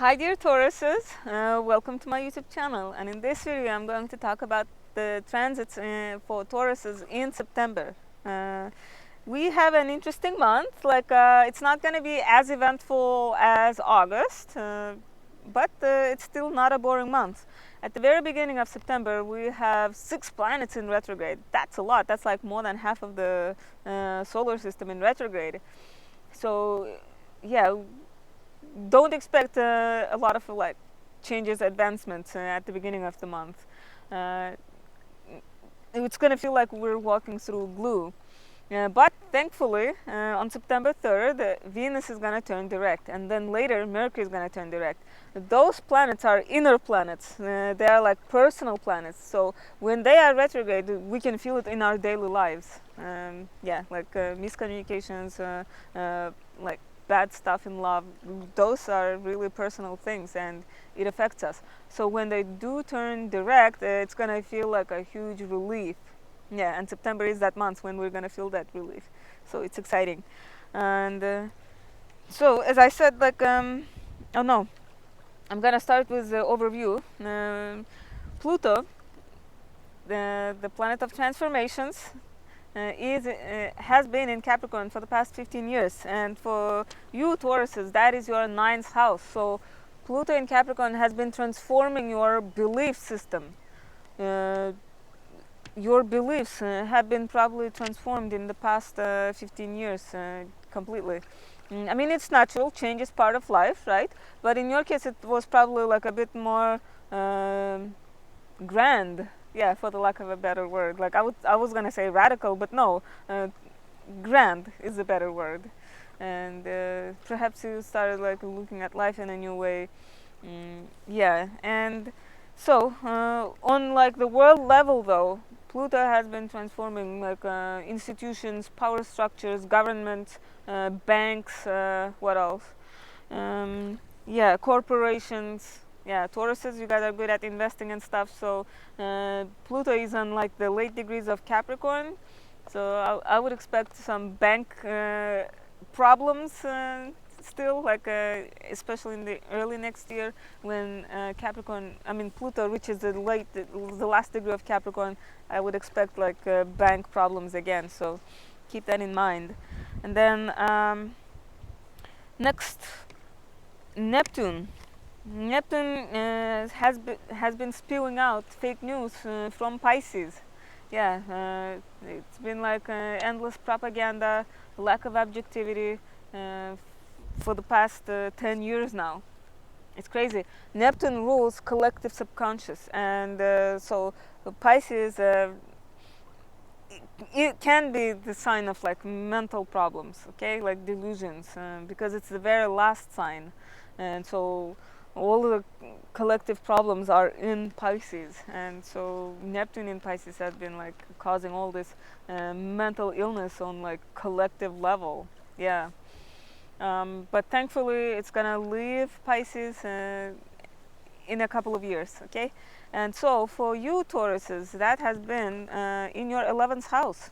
Hi dear Tauruses, welcome to my YouTube channel, and in this video I'm going to talk about the transits for Tauruses in September. We have an interesting month, it's not going to be as eventful as August, but it's still not a boring month. At the very beginning of September we have 6 planets in retrograde. That's a lot, that's like more than half of the solar system in retrograde. So yeah, don't expect a lot of changes, advancements at the beginning of the month. Uh, it's going to feel like we're walking through glue. But thankfully, on September 3rd, Venus is going to turn direct, and then later Mercury is going to turn direct. Those planets are inner planets. They are like personal planets. So when they are retrograde, we can feel it in our daily lives. Miscommunications, like bad stuff in love. Those are really personal things, and it affects us. So when they do turn direct, it's going to feel like a huge relief. Yeah, and September is that month when we're gonna feel that relief, so it's exciting. And so, as I said, oh no, I'm gonna start with the overview. Pluto, the planet of transformations, has been in Capricorn for the past 15 years, and for you Tauruses, that is your 9th house. So Pluto in Capricorn has been transforming your belief system. Your beliefs have been probably transformed in the past 15 years completely. I mean, it's natural, change is part of life, right? But in your case, it was probably like a bit more grand, yeah, for the lack of a better word. I was gonna say radical, but no, grand is a better word. And perhaps you started like looking at life in a new way. Yeah, and so on like the world level though, Pluto has been transforming institutions, power structures, government, banks, what else? Yeah, corporations. Yeah, Tauruses, you guys are good at investing and stuff. So Pluto is on like the late degrees of Capricorn. So I would expect some bank problems still, especially in the early next year when Pluto reaches the last degree of Capricorn. I would expect bank problems again. So keep that in mind. And then next, Neptune. Neptune has been spewing out fake news from Pisces. Yeah, it's been like endless propaganda, lack of objectivity for the past 10 years now. It's crazy. Neptune rules collective subconscious, and so Pisces, it can be the sign of like mental problems, okay, like delusions, because it's the very last sign, and so all the collective problems are in Pisces, and so Neptune in Pisces has been like causing all this mental illness on like collective level. Yeah. But thankfully it's gonna leave Pisces in a couple of years, okay? And so for you Tauruses, that has been in your 11th house.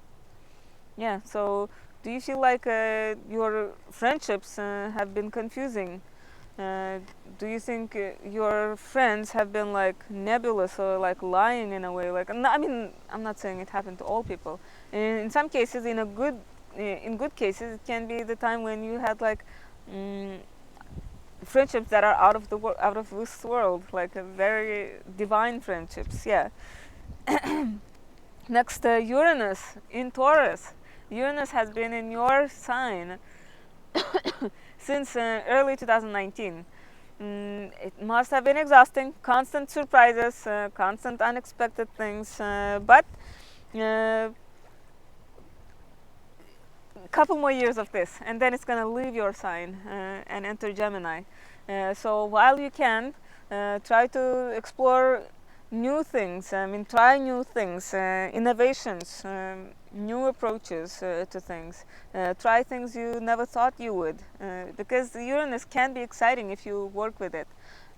Yeah, so do you feel like your friendships have been confusing? Do you think your friends have been like nebulous or like lying in a way? I mean, I'm not saying it happened to all people. In some cases, in good cases, it can be the time when you had friendships that are out of this world, like a very divine friendships. Yeah. Next, Uranus in Taurus. Uranus has been in your sign since early 2019. It must have been exhausting, constant surprises, constant unexpected things, but a couple more years of this, and then it's going to leave your sign and enter Gemini. So while you can, try to explore new things. I mean, try new things, innovations, new approaches to things. Try things you never thought you would, because Uranus can be exciting if you work with it.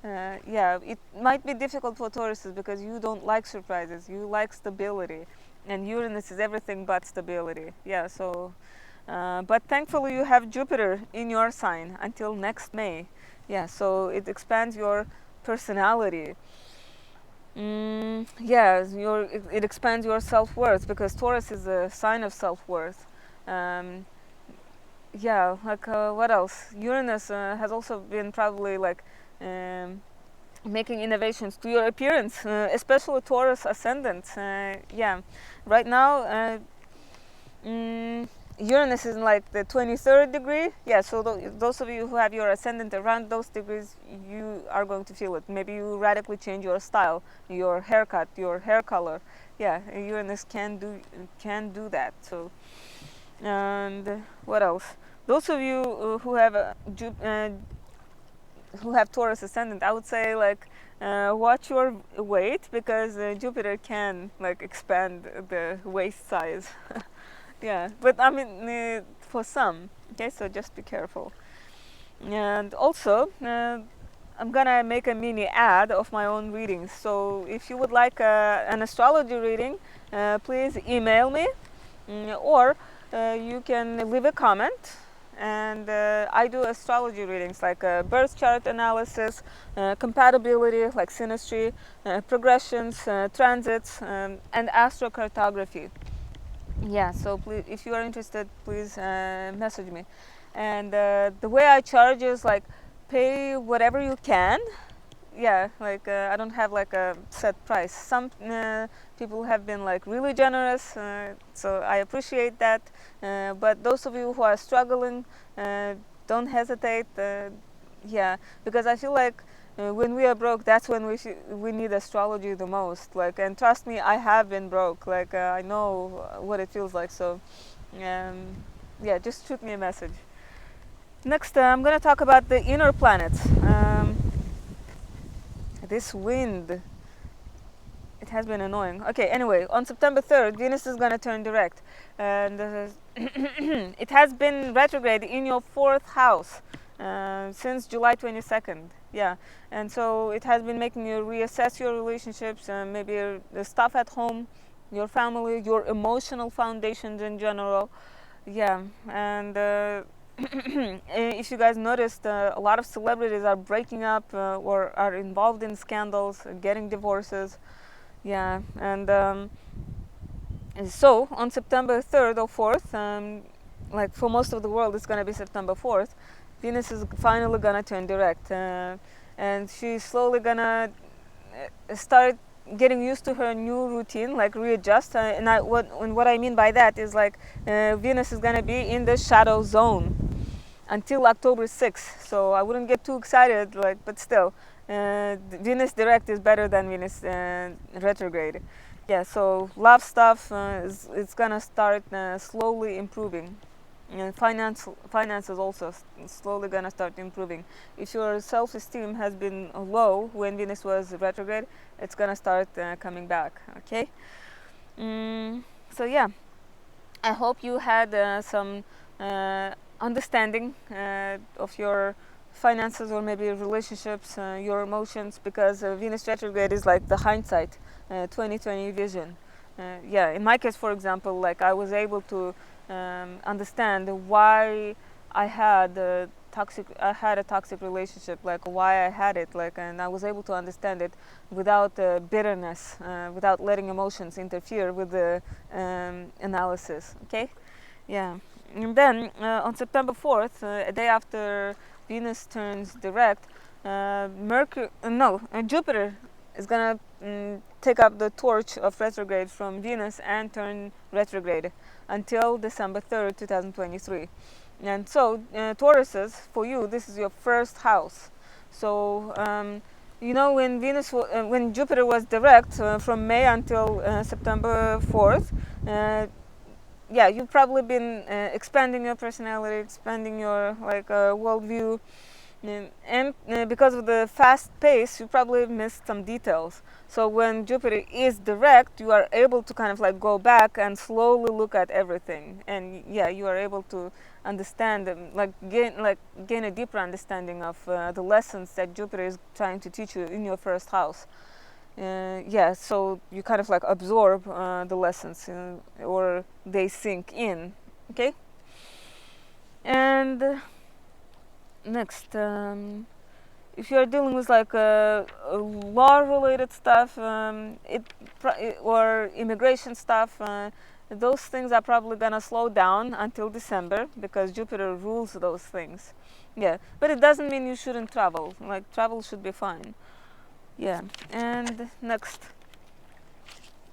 Yeah, it might be difficult for Tauruses because you don't like surprises. You like stability, and Uranus is everything but stability. Yeah, so But thankfully you have Jupiter in your sign until next May. Yeah, so it expands your personality. Yeah, it expands your self-worth, because Taurus is a sign of self-worth. Um, yeah, like what else? Uranus has also been probably like um, making innovations to your appearance, especially Taurus ascendant. Yeah, right now mm, Uranus is in like the 23rd degree. Yeah, so those of you who have your ascendant around those degrees, you are going to feel it. Maybe you radically change your style, your haircut, your hair color. Yeah, Uranus can do that. So, and what else? Those of you who have Taurus ascendant, I would say like watch your weight, because Jupiter can like expand the waist size. Yeah, but I mean for some. Okay, so just be careful. And also, I'm gonna make a mini ad of my own readings. So if you would like an astrology reading, please email me, or you can leave a comment. And I do astrology readings like birth chart analysis, compatibility like synastry, progressions, transits, and astrocartography. Yeah, so please, if you are interested, please message me. And the way I charge is like pay whatever you can. Yeah, like I don't have like a set price. Some people have been like really generous, so I appreciate that. But those of you who are struggling, don't hesitate. Yeah, because I feel like when we are broke, that's when we need astrology the most. Like, and trust me, I have been broke. Like, I know what it feels like. So, um, yeah, just shoot me a message. Next, I'm gonna talk about the inner planets. This wind, it has been annoying. Okay, anyway, on September 3rd, Venus is gonna turn direct, and it has been retrograde in your fourth house since July 22nd. Yeah, and so it has been making you reassess your relationships, maybe the stuff at home, your family, your emotional foundations in general. Yeah, and if you guys noticed, a lot of celebrities are breaking up or are involved in scandals, getting divorces. Yeah, and so on September 3rd or 4th, like for most of the world, it's gonna be September 4th. Venus is finally gonna turn direct, and she's slowly gonna start getting used to her new routine, like readjust. What I mean by that is like Venus is gonna be in the shadow zone until October 6th. So I wouldn't get too excited, like, but still, Venus direct is better than Venus retrograde. Yeah, so love stuff it's gonna start slowly improving. And finances also slowly gonna start improving. If your self-esteem has been low when Venus was retrograde, it's gonna start coming back. Okay. So yeah, I hope you had some understanding of your finances, or maybe relationships, your emotions, because Venus retrograde is like the hindsight, 2020 vision. Yeah, in my case, for example, like I was able to understand why I had a toxic relationship, like why I had it, like, and I was able to understand it without bitterness, without letting emotions interfere with the analysis. Okay, yeah. And then on September 4th, a day after Venus turns direct, Jupiter is gonna take up the torch of retrograde from Venus and turn retrograde until December 3rd, 2023. And so, Tauruses, for you, this is your first house. So, when Jupiter was direct from May until September 4th, yeah, you've probably been expanding your personality, expanding your like worldview, and because of the fast pace, you probably missed some details. So when Jupiter is direct, you are able to kind of like go back and slowly look at everything, and yeah, you are able to understand, gain a deeper understanding of the lessons that Jupiter is trying to teach you in your first house. Yeah, so you kind of like absorb the lessons, or they sink in. Okay. And next, if you're dealing with like law-related stuff, or immigration stuff, those things are probably gonna slow down until December because Jupiter rules those things. Yeah, but it doesn't mean you shouldn't travel. Like travel should be fine. Yeah, and next,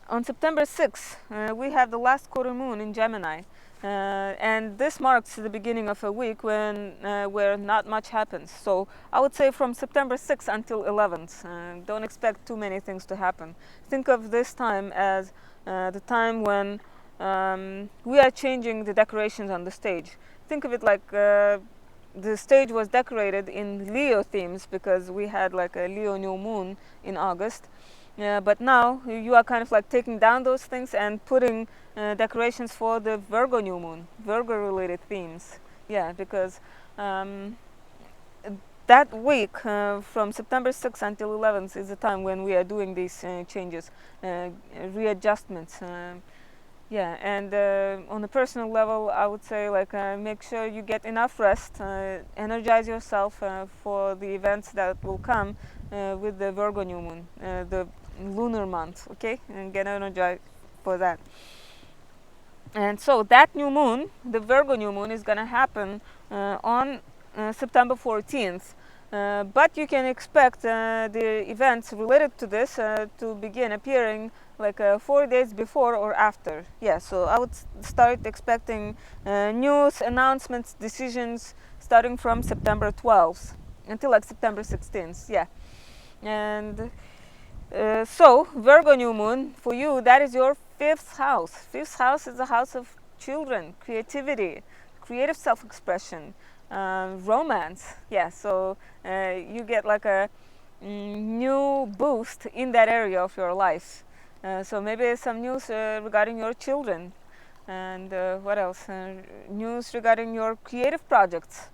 on September 6th, we have the last quarter moon in Gemini. And this marks the beginning of a week where not much happens. So I would say from September 6th until 11th, don't expect too many things to happen. Think of this time as the time when we are changing the decorations on the stage. Think of it like the stage was decorated in Leo themes because we had like a Leo new moon in August. But now you are kind of like taking down those things and putting decorations for the Virgo new moon, Virgo related themes. Yeah, because um, that week from September 6th until 11th is the time when we are doing these changes, readjustments. Yeah, and on a personal level, I would say like make sure you get enough rest, energize yourself for the events that will come with the Virgo new moon, the lunar month, okay, and get energized for that. And so that new moon, the Virgo new moon, is going to happen on September 14th. But you can expect the events related to this to begin appearing like 4 days before or after. Yeah, so I would start expecting news, announcements, decisions starting from September 12th until like September 16th. Yeah, and so Virgo new moon for you, that is your fifth house. Fifth house is the house of children, creativity, creative self-expression, romance. Yeah, so you get like a new boost in that area of your life. So maybe some news regarding your children, and what else? News regarding your creative projects.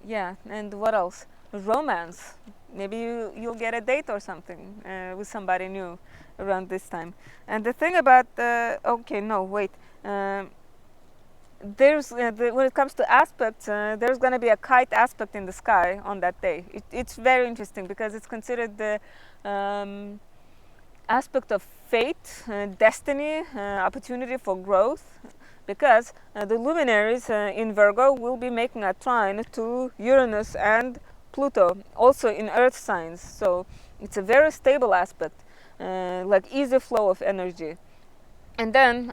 Yeah, and what else? Romance. Maybe you'll get a date or something with somebody new around this time. And the thing about okay, no, wait. There's when it comes to aspects, there's going to be a kite aspect in the sky on that day. It's very interesting because it's considered the aspect of fate, destiny, opportunity for growth, because the luminaries in Virgo will be making a trine to Uranus and Pluto, also in Earth signs. So it's a very stable aspect, like easy flow of energy. And then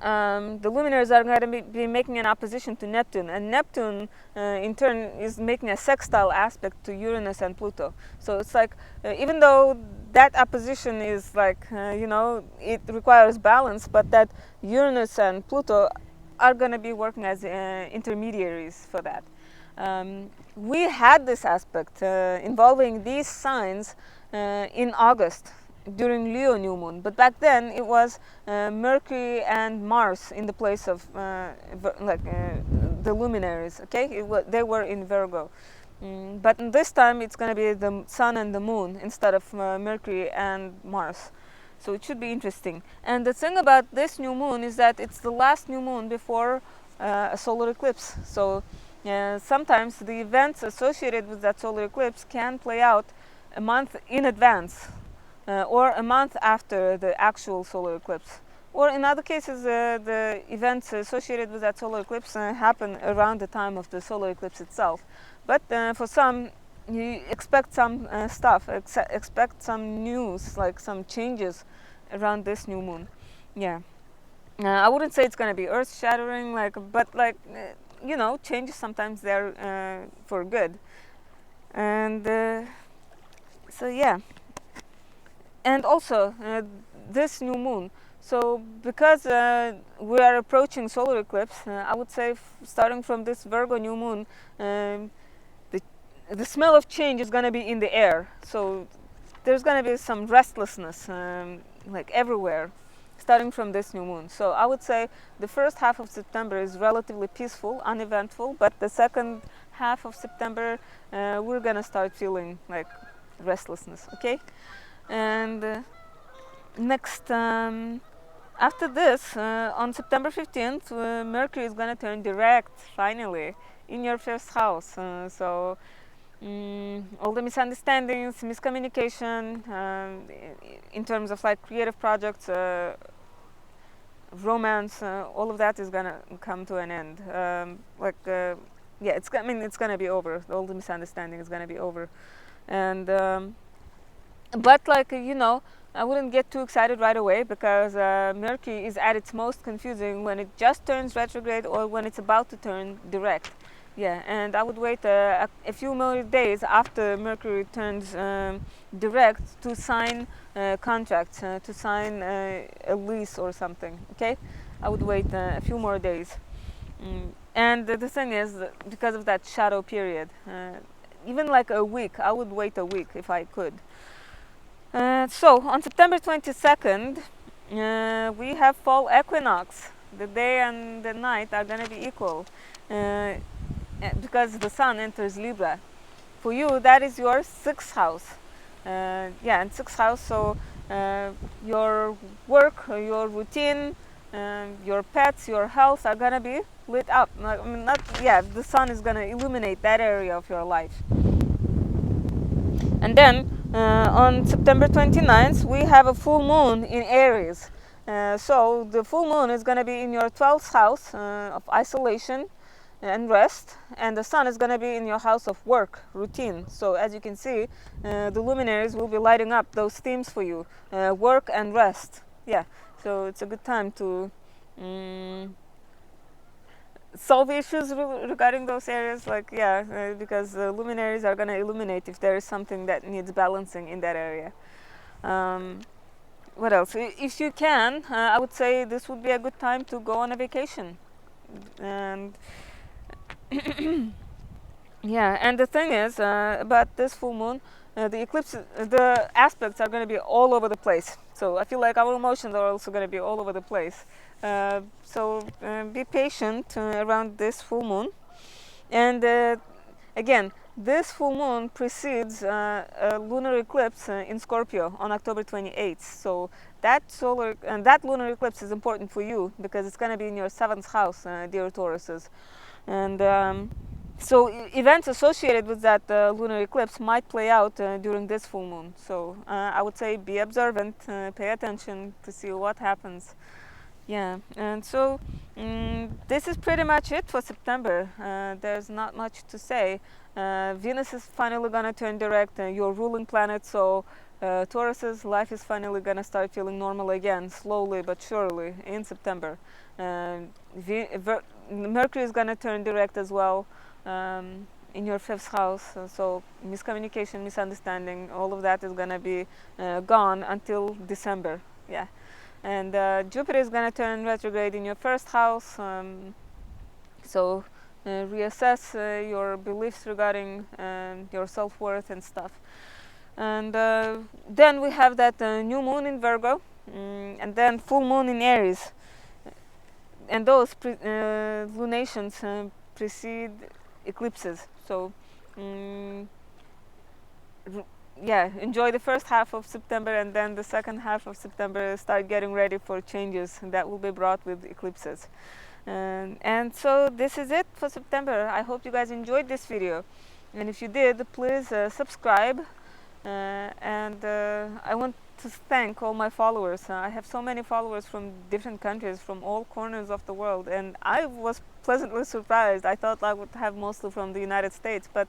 the luminaries are going to be making an opposition to Neptune, and Neptune in turn is making a sextile aspect to Uranus and Pluto. So it's like even though that opposition is like it requires balance, but that Uranus and Pluto are going to be working as intermediaries for that. We had this aspect involving these signs in August during Leo new moon, but back then it was Mercury and Mars in the place of the luminaries. Okay, they were in Virgo, but this time it's going to be the Sun and the Moon instead of Mercury and Mars. So it should be interesting. And the thing about this new moon is that it's the last new moon before a solar eclipse. So sometimes the events associated with that solar eclipse can play out a month in advance or a month after the actual solar eclipse. Or in other cases, the events associated with that solar eclipse happen around the time of the solar eclipse itself. But for some, you expect some stuff, expect some news, like some changes around this new moon. Yeah. I wouldn't say it's going to be earth-shattering, but changes sometimes they're for good. And so yeah. And also this new moon. So because we are approaching solar eclipse, I would say starting from this Virgo new moon, the smell of change is going to be in the air. So there's going to be some restlessness like everywhere starting from this new moon. So I would say the first half of September is relatively peaceful, uneventful, but the second half of September we're going to start feeling like restlessness, okay? And next, after this, on September 15th, Mercury is going to turn direct finally in your first house. All the misunderstandings, miscommunication, in terms of like creative projects, romance, all of that is gonna come to an end. Yeah, I mean, it's gonna be over. All the misunderstanding is gonna be over, and but like I wouldn't get too excited right away, because Mercury is at its most confusing when it just turns retrograde or when it's about to turn direct. Yeah, and I would wait a few more days after Mercury turns direct to sign contracts, to sign a lease or something. Okay, I would wait a few more days. And the thing is, because of that shadow period, even like a week, I would wait a week if I could. So on September 22nd, we have fall equinox. The day and the night are going to be equal, because the sun enters Libra. For you, that is your sixth house. Yeah, and sixth house. So your work, your routine, your pets, your health are gonna be lit up. I mean, not yeah. The sun is gonna illuminate that area of your life. And then on September 29th, we have a full moon in Aries. So the full moon is going to be in your 12th house of isolation and rest, and the sun is going to be in your house of work, routine. So as you can see, the luminaries will be lighting up those themes for you, work and rest. Yeah, so it's a good time to solve issues regarding those areas, like yeah, because the luminaries are going to illuminate if there is something that needs balancing in that area. um, what else? If you can, I would say this would be a good time to go on a vacation. And yeah, and the thing is, about this full moon, the eclipse, the aspects are going to be all over the place. So I feel like our emotions are also going to be all over the place. So be patient around this full moon. And again, this full moon precedes a lunar eclipse in Scorpio on October 28th. So that lunar eclipse is important for you, because it's going to be in your seventh house, dear Tauruses. And so events associated with that lunar eclipse might play out during this full moon. So I would say be observant, pay attention to see what happens. Yeah, and so this is pretty much it for September. There's not much to say. Venus is finally gonna turn direct, your ruling planet, so Taurus's life is finally gonna start feeling normal again, slowly but surely, in September. Mercury is gonna turn direct as well, in your fifth house, so miscommunication, misunderstanding, all of that is gonna be gone until December. Yeah. And Jupiter is going to turn retrograde in your first house, so reassess your beliefs regarding your self-worth and stuff. And then we have that new moon in Virgo, and then full moon in Aries, and those lunations precede eclipses. So yeah, enjoy the first half of September, and then the second half of September start getting ready for changes that will be brought with eclipses. And so this is it for September. I hope you guys enjoyed this video, and if you did, please subscribe. And I want to thank all my followers. I have so many followers from different countries, from all corners of the world, and I was pleasantly surprised. I thought I would have mostly from the United States, but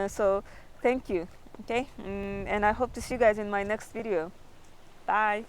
so thank you. Okay, and I hope to see you guys in my next video. Bye.